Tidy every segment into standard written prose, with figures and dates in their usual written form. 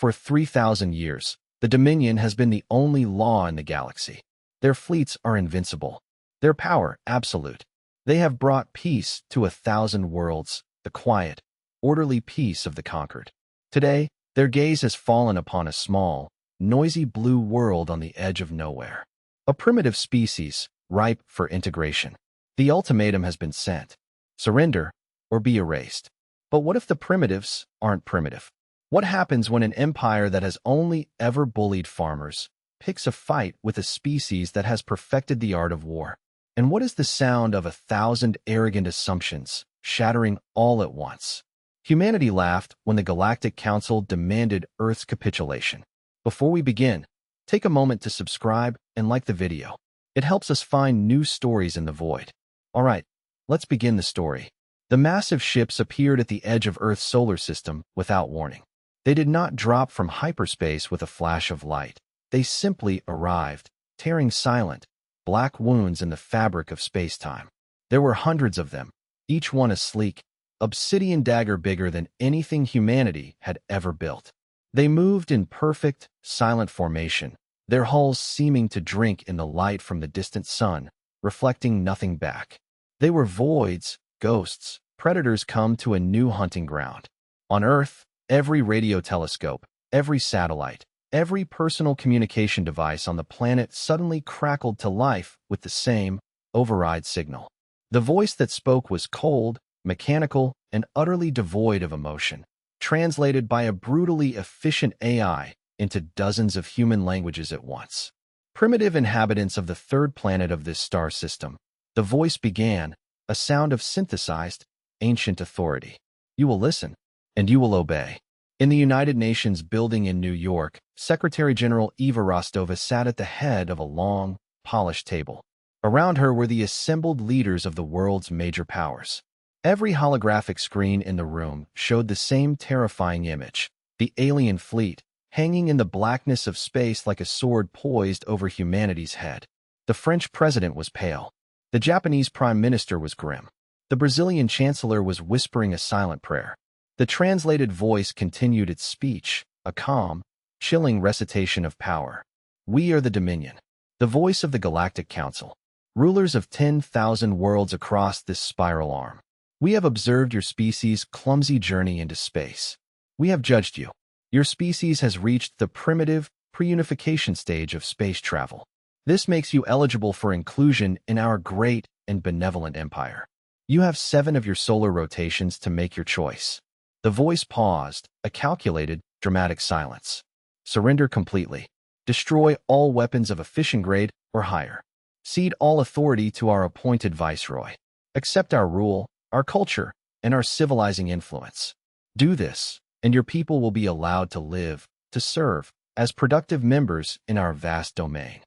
For 3,000 years, the Dominion has been the only law in the galaxy. Their fleets are invincible. Their power absolute. They have brought peace to 1,000 worlds, the quiet, orderly peace of the conquered. Today, their gaze has fallen upon a small, noisy blue world on the edge of nowhere. A primitive species, ripe for integration. The ultimatum has been sent. Surrender, or be erased. But what if the primitives aren't primitive? What happens when an empire that has only ever bullied farmers picks a fight with a species that has perfected the art of war? And what is the sound of 1,000 arrogant assumptions shattering all at once? Humanity laughed when the Galactic Council demanded Earth's capitulation. Before we begin, take a moment to subscribe and like the video. It helps us find new stories in the void. All right, let's begin the story. The massive ships appeared at the edge of Earth's solar system without warning. They did not drop from hyperspace with a flash of light. They simply arrived, tearing silent, black wounds in the fabric of space-time. There were hundreds of them, each one a sleek, obsidian dagger bigger than anything humanity had ever built. They moved in perfect, silent formation, their hulls seeming to drink in the light from the distant sun, reflecting nothing back. They were voids, ghosts, predators come to a new hunting ground. On Earth, every radio telescope, every satellite, every personal communication device on the planet suddenly crackled to life with the same override signal. The voice that spoke was cold, mechanical, and utterly devoid of emotion, translated by a brutally efficient AI into dozens of human languages at once. Primitive inhabitants of the third planet of this star system, the voice began, a sound of synthesized, ancient authority. You will listen, and you will obey. In the United Nations building in New York, Secretary General Eva Rostova sat at the head of a long, polished table. Around her were the assembled leaders of the world's major powers. Every holographic screen in the room showed the same terrifying image, the alien fleet, hanging in the blackness of space like a sword poised over humanity's head. The French president was pale. The Japanese prime minister was grim. The Brazilian chancellor was whispering a silent prayer. The translated voice continued its speech, a calm, chilling recitation of power. We are the Dominion, the voice of the Galactic Council, rulers of 10,000 worlds across this spiral arm. We have observed your species' clumsy journey into space. We have judged you. Your species has reached the primitive, pre-unification stage of space travel. This makes you eligible for inclusion in our great and benevolent empire. You have 7 of your solar rotations to make your choice. The voice paused, a calculated, dramatic silence. Surrender completely. Destroy all weapons of a fishing grade or higher. Cede all authority to our appointed viceroy. Accept our rule, our culture, and our civilizing influence. Do this, and your people will be allowed to live, to serve, as productive members in our vast domain.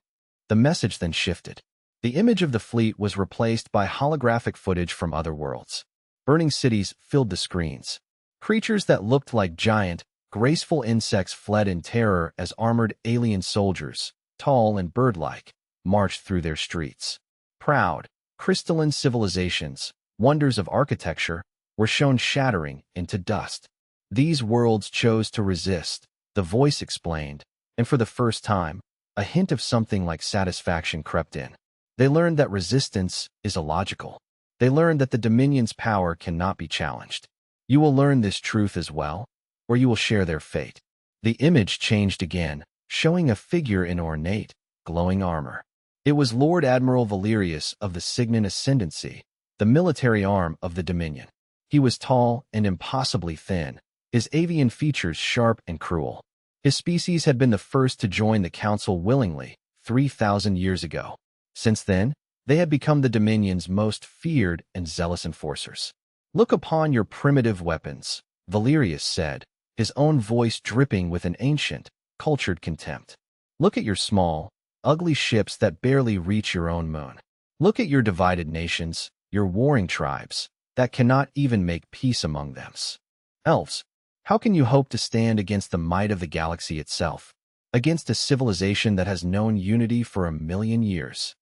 The message then shifted. The image of the fleet was replaced by holographic footage from other worlds. Burning cities filled the screens. Creatures that looked like giant, graceful insects fled in terror as armored alien soldiers, tall and bird-like, marched through their streets. Proud, crystalline civilizations, wonders of architecture, were shown shattering into dust. These worlds chose to resist, the voice explained, and for the first time, a hint of something like satisfaction crept in. They learned that resistance is illogical. They learned that the Dominion's power cannot be challenged. You will learn this truth as well, or you will share their fate. The image changed again, showing a figure in ornate, glowing armor. It was Lord Admiral Valerius of the Signan Ascendancy, the military arm of the Dominion. He was tall and impossibly thin, his avian features sharp and cruel. His species had been the first to join the Council willingly, 3,000 years ago. Since then, they had become the Dominion's most feared and zealous enforcers. Look upon your primitive weapons, Valerius said, his own voice dripping with an ancient, cultured contempt. Look at your small, ugly ships that barely reach your own moon. Look at your divided nations, your warring tribes, that cannot even make peace among them. Elves, how can you hope to stand against the might of the galaxy itself, against a civilization that has known unity for 1,000,000 years?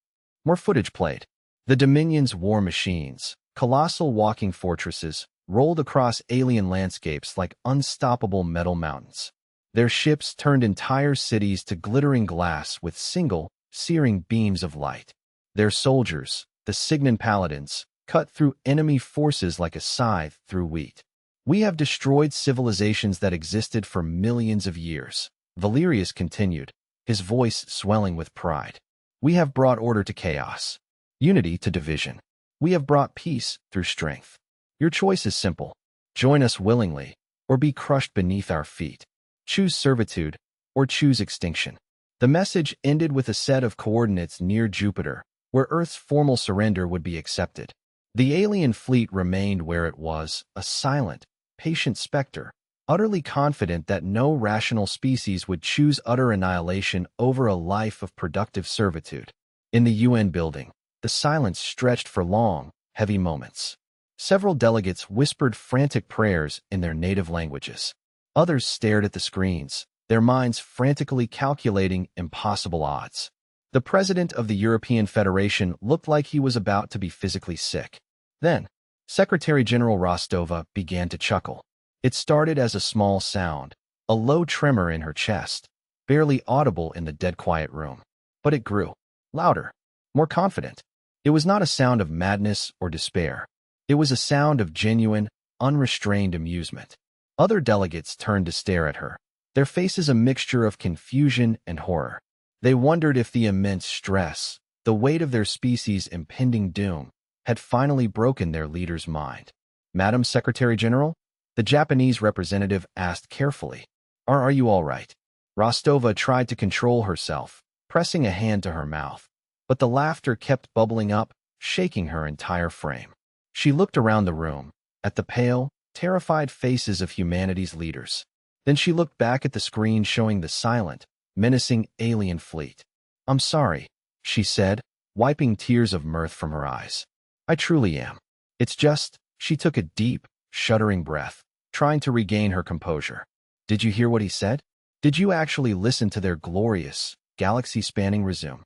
More footage played. The Dominion's war machines, colossal walking fortresses, rolled across alien landscapes like unstoppable metal mountains. Their ships turned entire cities to glittering glass with single, searing beams of light. Their soldiers, the Signan Paladins, cut through enemy forces like a scythe through wheat. We have destroyed civilizations that existed for millions of years, Valerius continued, his voice swelling with pride. We have brought order to chaos, unity to division. We have brought peace through strength. Your choice is simple. Join us willingly, or be crushed beneath our feet. Choose servitude, or choose extinction. The message ended with a set of coordinates near Jupiter, where Earth's formal surrender would be accepted. The alien fleet remained where it was, a silent, patient specter, utterly confident that no rational species would choose utter annihilation over a life of productive servitude. In the UN building, the silence stretched for long, heavy moments. Several delegates whispered frantic prayers in their native languages. Others stared at the screens, their minds frantically calculating impossible odds. The president of the European Federation looked like he was about to be physically sick. Then, Secretary General Rostova began to chuckle. It started as a small sound, a low tremor in her chest, barely audible in the dead quiet room. But it grew, louder, more confident. It was not a sound of madness or despair. It was a sound of genuine, unrestrained amusement. Other delegates turned to stare at her, their faces a mixture of confusion and horror. They wondered if the immense stress, the weight of their species' impending doom, had finally broken their leader's mind. Madam Secretary General? The Japanese representative asked carefully. Are you all right? Rostova tried to control herself, pressing a hand to her mouth. But the laughter kept bubbling up, shaking her entire frame. She looked around the room, at the pale, terrified faces of humanity's leaders. Then she looked back at the screen showing the silent, menacing alien fleet. I'm sorry, she said, wiping tears of mirth from her eyes. I truly am. It's just, she took a deep, shuddering breath, trying to regain her composure. Did you hear what he said? Did you actually listen to their glorious, galaxy-spanning resume?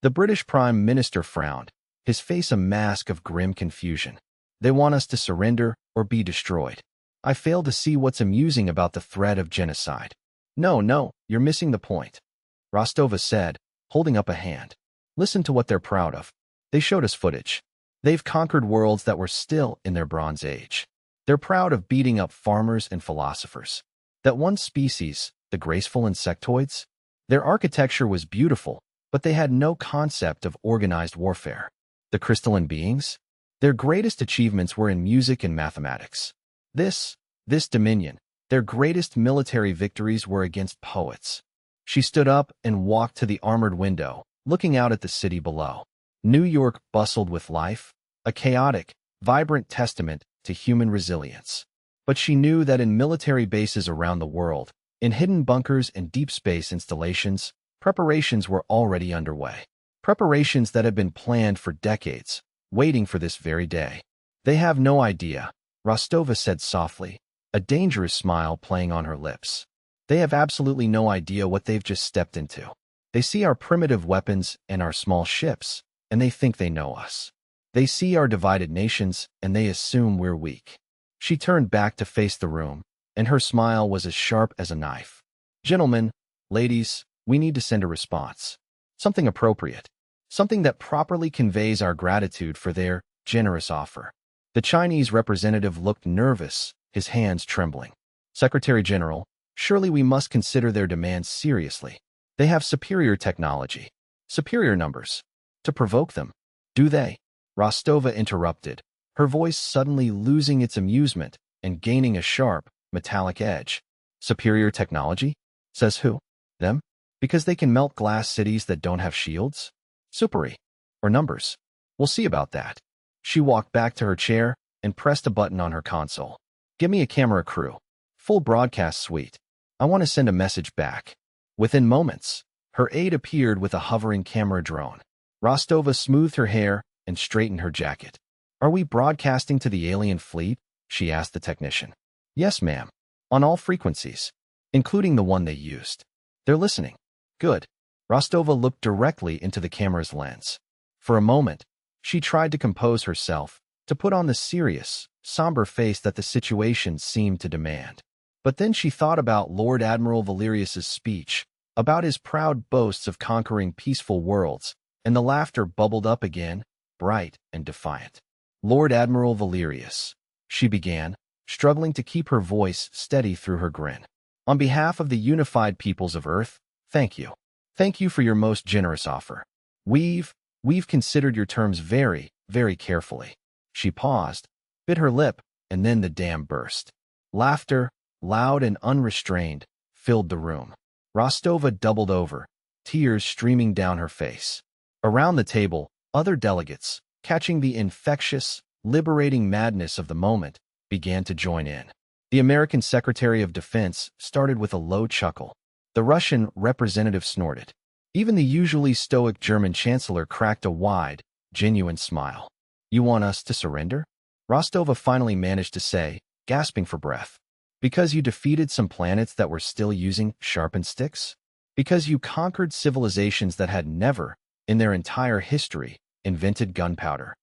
The British Prime Minister frowned, his face a mask of grim confusion. They want us to surrender or be destroyed. I fail to see what's amusing about the threat of genocide. No, you're missing the point, Rostova said, holding up a hand. Listen to what they're proud of. They showed us footage. They've conquered worlds that were still in their Bronze Age. They're proud of beating up farmers and philosophers. That one species, the graceful insectoids, their architecture was beautiful, but they had no concept of organized warfare. The crystalline beings? Their greatest achievements were in music and mathematics. This dominion, their greatest military victories were against poets. She stood up and walked to the armored window, looking out at the city below. New York bustled with life, a chaotic, vibrant testament to human resilience. But she knew that in military bases around the world, in hidden bunkers and deep space installations, preparations were already underway. Preparations that had been planned for decades, waiting for this very day. They have no idea, Rostova said softly, a dangerous smile playing on her lips. They have absolutely no idea what they've just stepped into. They see our primitive weapons and our small ships, and they think they know us. They see our divided nations, and they assume we're weak. She turned back to face the room, and her smile was as sharp as a knife. Gentlemen, ladies, we need to send a response. Something appropriate. Something that properly conveys our gratitude for their generous offer. The Chinese representative looked nervous, his hands trembling. Secretary General, surely we must consider their demands seriously. They have superior technology, superior numbers. To provoke them, do they? Rostova interrupted, her voice suddenly losing its amusement and gaining a sharp, metallic edge. Superior technology? Says who? Them? Because they can melt glass cities that don't have shields? Superi. Or numbers? We'll see about that. She walked back to her chair and pressed a button on her console. Give me a camera crew. Full broadcast suite. I want to send a message back. Within moments, her aide appeared with a hovering camera drone. Rostova smoothed her hair and straightened her jacket. Are we broadcasting to the alien fleet? She asked the technician. Yes, ma'am. On all frequencies, including the one they used. They're listening. Good. Rostova looked directly into the camera's lens. For a moment, she tried to compose herself, to put on the serious, somber face that the situation seemed to demand. But then she thought about Lord Admiral Valerius's speech, about his proud boasts of conquering peaceful worlds, and the laughter bubbled up again, bright and defiant. Lord Admiral Valerius, she began, struggling to keep her voice steady through her grin. On behalf of the unified peoples of Earth, thank you. Thank you for your most generous offer. We've considered your terms very, very carefully. She paused, bit her lip, and then the dam burst. Laughter, loud and unrestrained, filled the room. Rostova doubled over, tears streaming down her face. Around the table, other delegates, catching the infectious, liberating madness of the moment, began to join in. The American Secretary of Defense started with a low chuckle. The Russian representative snorted. Even the usually stoic German chancellor cracked a wide, genuine smile. You want us to surrender? Rostova finally managed to say, gasping for breath. Because you defeated some planets that were still using sharpened sticks? Because you conquered civilizations that had never, in their entire history, invented gunpowder?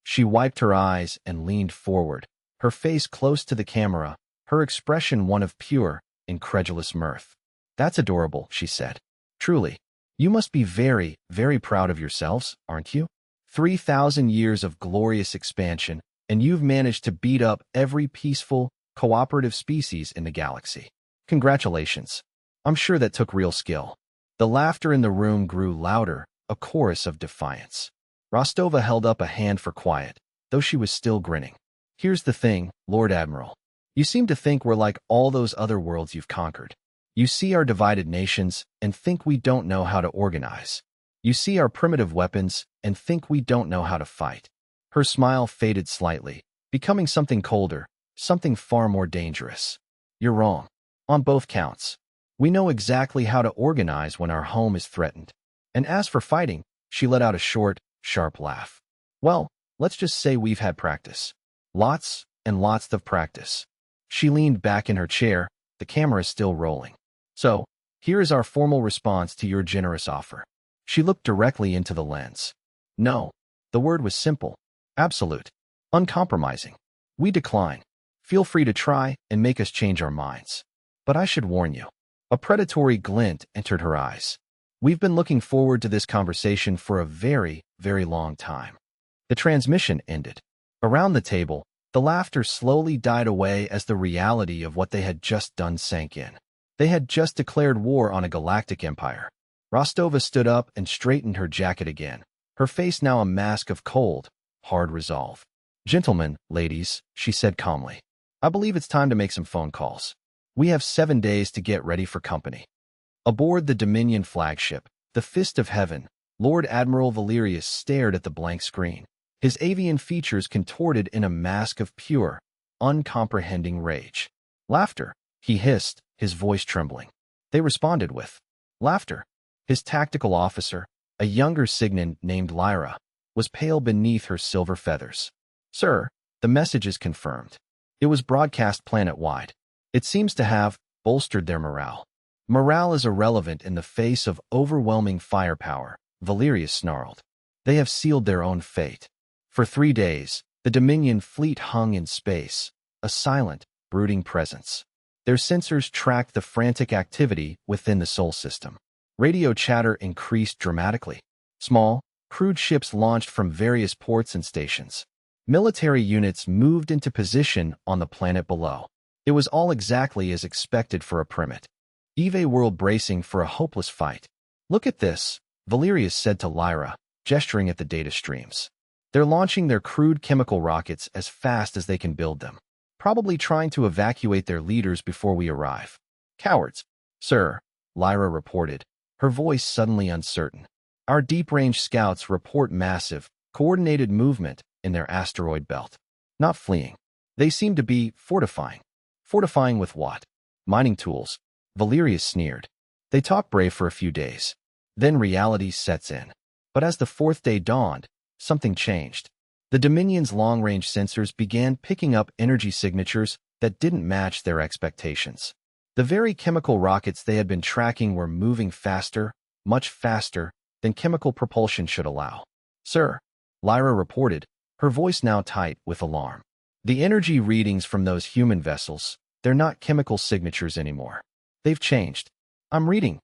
She wiped her eyes and leaned forward, her face close to the camera, her expression one of pure, incredulous mirth. That's adorable, she said. Truly. You must be very, very proud of yourselves, aren't you? 3,000 years of glorious expansion, and you've managed to beat up every peaceful, cooperative species in the galaxy. Congratulations. I'm sure that took real skill. The laughter in the room grew louder, a chorus of defiance. Rostova held up a hand for quiet, though she was still grinning. Here's the thing, Lord Admiral. You seem to think we're like all those other worlds you've conquered. You see our divided nations and think we don't know how to organize. You see our primitive weapons and think we don't know how to fight. Her smile faded slightly, becoming something colder, something far more dangerous. You're wrong. On both counts. We know exactly how to organize when our home is threatened. And as for fighting, she let out a short, sharp laugh. Well, let's just say we've had practice. Lots and lots of practice. She leaned back in her chair, the camera still rolling. So, here is our formal response to your generous offer. She looked directly into the lens. No. The word was simple. Absolute. Uncompromising. We decline. Feel free to try and make us change our minds. But I should warn you. A predatory glint entered her eyes. We've been looking forward to this conversation for a very, very long time. The transmission ended. Around the table, the laughter slowly died away as the reality of what they had just done sank in. They had just declared war on a galactic empire. Rostova stood up and straightened her jacket again, her face now a mask of cold, hard resolve. Gentlemen, ladies, she said calmly. I believe it's time to make some phone calls. We have 7 days to get ready for company. Aboard the Dominion flagship, the Fist of Heaven, Lord Admiral Valerius stared at the blank screen, his avian features contorted in a mask of pure, uncomprehending rage. Laughter, he hissed, his voice trembling. They responded with laughter. His tactical officer, a younger Signan named Lyra, was pale beneath her silver feathers. Sir, the message is confirmed. It was broadcast planet-wide. It seems to have bolstered their morale. Morale is irrelevant in the face of overwhelming firepower, Valerius snarled. They have sealed their own fate. For 3 days, the Dominion fleet hung in space, a silent, brooding presence. Their sensors tracked the frantic activity within the Sol system. Radio chatter increased dramatically. Small, crude ships launched from various ports and stations. Military units moved into position on the planet below. It was all exactly as expected for a primate. Eve world bracing for a hopeless fight. Look at this, Valerius said to Lyra, gesturing at the data streams. They're launching their crude chemical rockets as fast as they can build them. Probably trying to evacuate their leaders before we arrive. Cowards. Sir, Lyra reported, her voice suddenly uncertain. Our deep-range scouts report massive, coordinated movement in their asteroid belt. Not fleeing. They seem to be fortifying. Fortifying with what? Mining tools. Valerius sneered. They talk brave for a few days. Then reality sets in. But as the 4th day dawned, something changed. The Dominion's long-range sensors began picking up energy signatures that didn't match their expectations. The very chemical rockets they had been tracking were moving faster, much faster, than chemical propulsion should allow. Sir, Lyra reported, her voice now tight with alarm. The energy readings from those human vessels, They're not chemical signatures anymore. They've changed. I'm reading.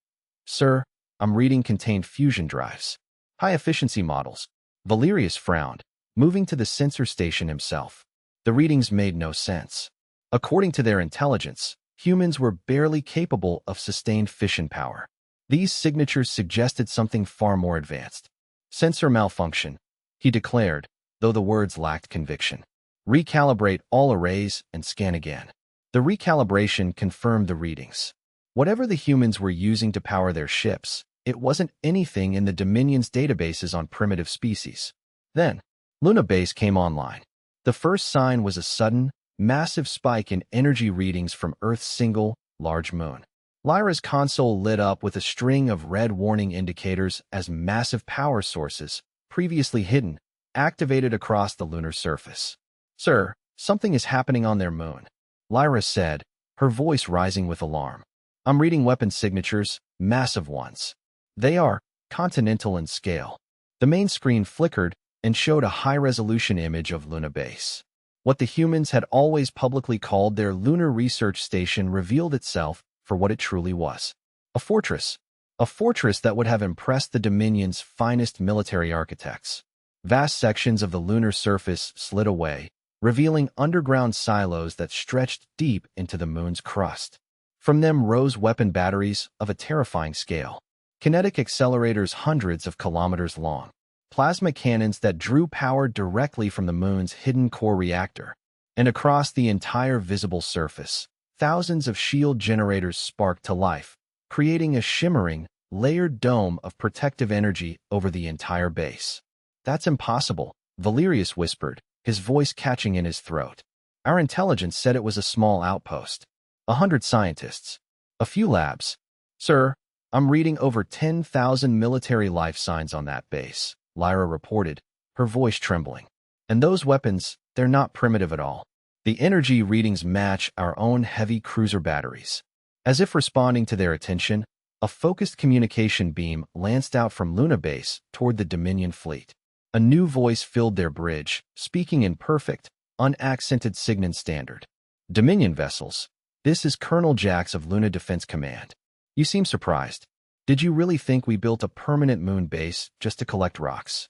Sir, I'm reading contained fusion drives. High-efficiency models. Valerius frowned, moving to the sensor station himself. The readings made no sense. According to their intelligence, humans were barely capable of sustained fission power. These signatures suggested something far more advanced. Sensor malfunction, he declared, though the words lacked conviction. Recalibrate all arrays and scan again. The recalibration confirmed the readings. Whatever the humans were using to power their ships, it wasn't anything in the Dominion's databases on primitive species. Then, Luna Base came online. The first sign was a sudden, massive spike in energy readings from Earth's single, large moon. Lyra's console lit up with a string of red warning indicators as massive power sources, previously hidden, activated across the lunar surface. Sir, something is happening on their moon, Lyra said, her voice rising with alarm. I'm reading weapon signatures, massive ones. They are continental in scale. The main screen flickered and showed a high-resolution image of Luna Base. What the humans had always publicly called their lunar research station revealed itself for what it truly was. A fortress. A fortress that would have impressed the Dominion's finest military architects. Vast sections of the lunar surface slid away, revealing underground silos that stretched deep into the moon's crust. From them rose weapon batteries of a terrifying scale. Kinetic accelerators hundreds of kilometers long. Plasma cannons that drew power directly from the moon's hidden core reactor. And across the entire visible surface, thousands of shield generators sparked to life, creating a shimmering, layered dome of protective energy over the entire base. That's impossible, Valerius whispered, his voice catching in his throat. Our intelligence said it was a small outpost. 100 scientists. A few labs. Sir, I'm reading over 10,000 military life signs on that base, Lyra reported, her voice trembling. And those weapons, they're not primitive at all. The energy readings match our own heavy cruiser batteries. As if responding to their attention, a focused communication beam lanced out from Luna Base toward the Dominion fleet. A new voice filled their bridge, speaking in perfect, unaccented Signan standard. Dominion vessels. This is Colonel Jax of Luna Defense Command. You seem surprised. Did you really think we built a permanent moon base just to collect rocks?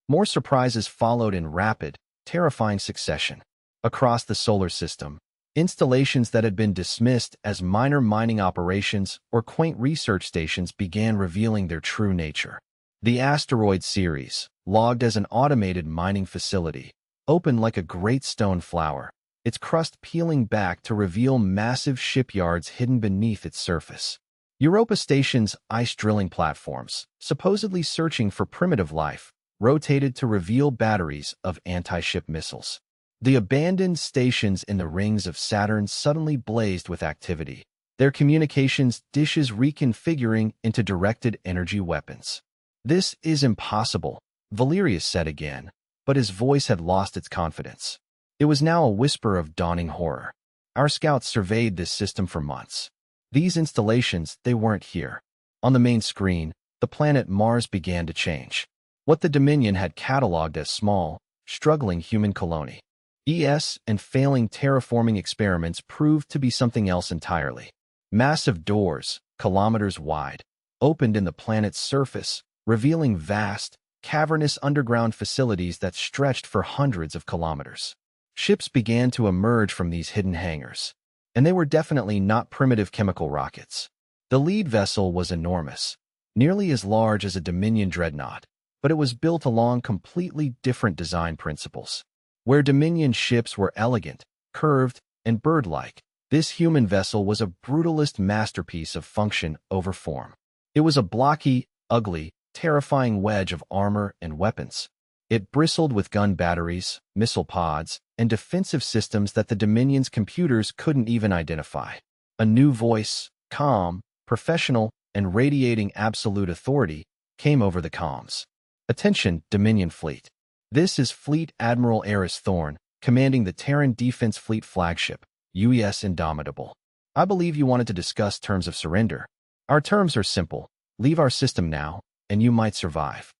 More surprises followed in rapid, terrifying succession. Across the solar system, installations that had been dismissed as minor mining operations or quaint research stations began revealing their true nature. The asteroid Ceres, logged as an automated mining facility, opened like a great stone flower, its crust peeling back to reveal massive shipyards hidden beneath its surface. Europa Station's ice drilling platforms, supposedly searching for primitive life, rotated to reveal batteries of anti-ship missiles. The abandoned stations in the rings of Saturn suddenly blazed with activity, their communications dishes reconfiguring into directed energy weapons. This is impossible, Valerius said again, but his voice had lost its confidence. It was now a whisper of dawning horror. Our scouts surveyed this system for months. These installations, they weren't here. On the main screen, the planet Mars began to change. What the Dominion had catalogued as small, struggling human colony. And failing terraforming experiments proved to be something else entirely. Massive doors, kilometers wide, opened in the planet's surface, revealing vast, cavernous underground facilities that stretched for hundreds of kilometers. Ships began to emerge from these hidden hangars, and they were definitely not primitive chemical rockets. The lead vessel was enormous, nearly as large as a Dominion dreadnought, but it was built along completely different design principles. Where Dominion ships were elegant, curved, and bird-like, this human vessel was a brutalist masterpiece of function over form. It was a blocky, ugly, terrifying wedge of armor and weapons. It bristled with gun batteries, missile pods, and defensive systems that the Dominion's computers couldn't even identify. A new voice, calm, professional, and radiating absolute authority, came over the comms. Attention, Dominion Fleet. This is Fleet Admiral Eris Thorne, commanding the Terran Defense Fleet flagship, UES Indomitable. I believe you wanted to discuss terms of surrender. Our terms are simple. Leave our system now, and you might survive.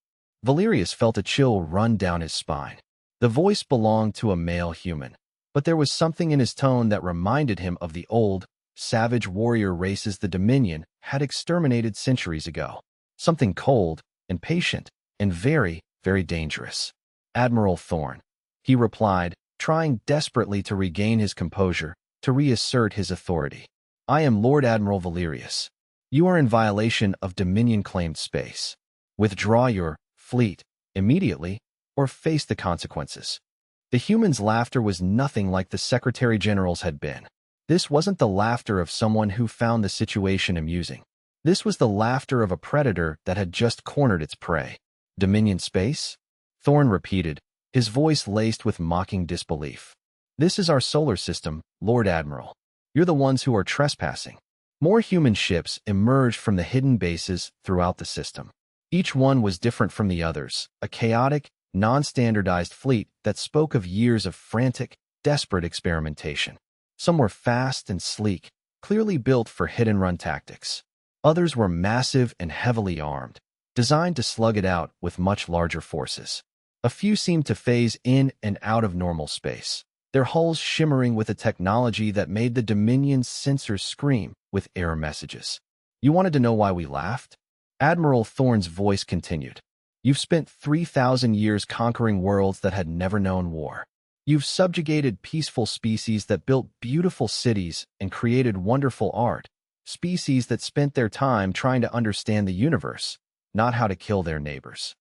Valerius felt a chill run down his spine. The voice belonged to a male human. But there was something in his tone that reminded him of the old, savage warrior races the Dominion had exterminated centuries ago. Something cold, impatient, and very, very dangerous. "Admiral Thorn," he replied, trying desperately to regain his composure, to reassert his authority. "I am Lord Admiral Valerius. You are in violation of Dominion-claimed space. Withdraw your fleet immediately, or face the consequences." The human's laughter was nothing like the Secretary General's had been. This wasn't the laughter of someone who found the situation amusing. This was the laughter of a predator that had just cornered its prey. "Dominion space?" Thorn repeated, his voice laced with mocking disbelief. "This is our solar system, Lord Admiral. You're the ones who are trespassing." More human ships emerged from the hidden bases throughout the system. Each one was different from the others, a chaotic, non-standardized fleet that spoke of years of frantic, desperate experimentation. Some were fast and sleek, clearly built for hit-and-run tactics. Others were massive and heavily armed, designed to slug it out with much larger forces. A few seemed to phase in and out of normal space, their hulls shimmering with a technology that made the Dominion's sensors scream with error messages. "You wanted to know why we laughed?" Admiral Thorn's voice continued. "You've spent 3,000 years conquering worlds that had never known war. You've subjugated peaceful species that built beautiful cities and created wonderful art, species that spent their time trying to understand the universe, not how to kill their neighbors."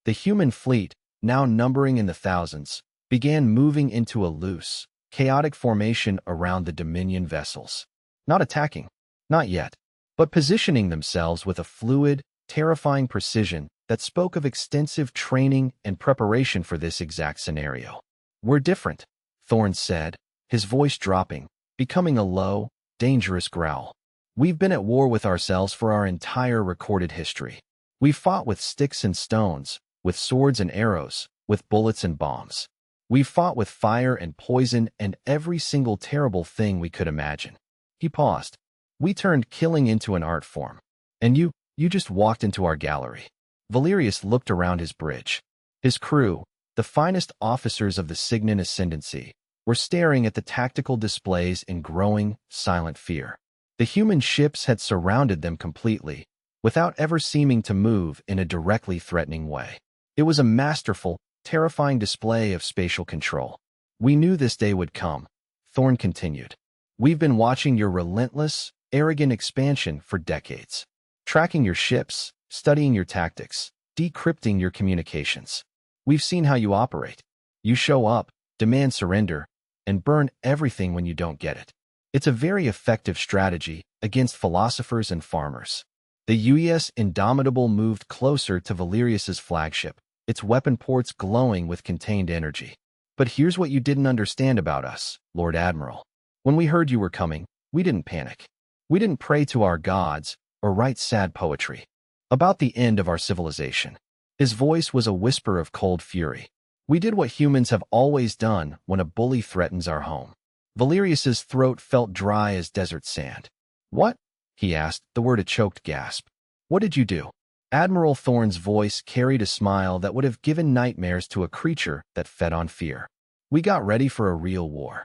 The human fleet, now numbering in the thousands, began moving into a loose, chaotic formation around the Dominion vessels. Not attacking, not yet, but positioning themselves with a fluid, terrifying precision that spoke of extensive training and preparation for this exact scenario. "We're different," Thorn said, his voice dropping, becoming a low, dangerous growl. "We've been at war with ourselves for our entire recorded history. We've fought with sticks and stones, with swords and arrows, with bullets and bombs. We've fought with fire and poison and every single terrible thing we could imagine." He paused. "We turned killing into an art form. And you just walked into our gallery." Valerius looked around his bridge. His crew, the finest officers of the Signan Ascendancy, were staring at the tactical displays in growing, silent fear. The human ships had surrounded them completely, without ever seeming to move in a directly threatening way. It was a masterful, terrifying display of spatial control. "We knew this day would come," Thorn continued. "We've been watching your relentless, arrogant expansion for decades. Tracking your ships, studying your tactics, decrypting your communications. We've seen how you operate. You show up, demand surrender, and burn everything when you don't get it. It's a very effective strategy against philosophers and farmers." The UES Indomitable moved closer to Valerius's flagship, its weapon ports glowing with contained energy. "But here's what you didn't understand about us, Lord Admiral. When we heard you were coming, we didn't panic. We didn't pray to our gods or write sad poetry about the end of our civilization." His voice was a whisper of cold fury. "We did what humans have always done when a bully threatens our home." Valerius's throat felt dry as desert sand. "What?" he asked, the word a choked gasp. "What did you do?" Admiral Thorn's voice carried a smile that would have given nightmares to a creature that fed on fear. "We got ready for a real war.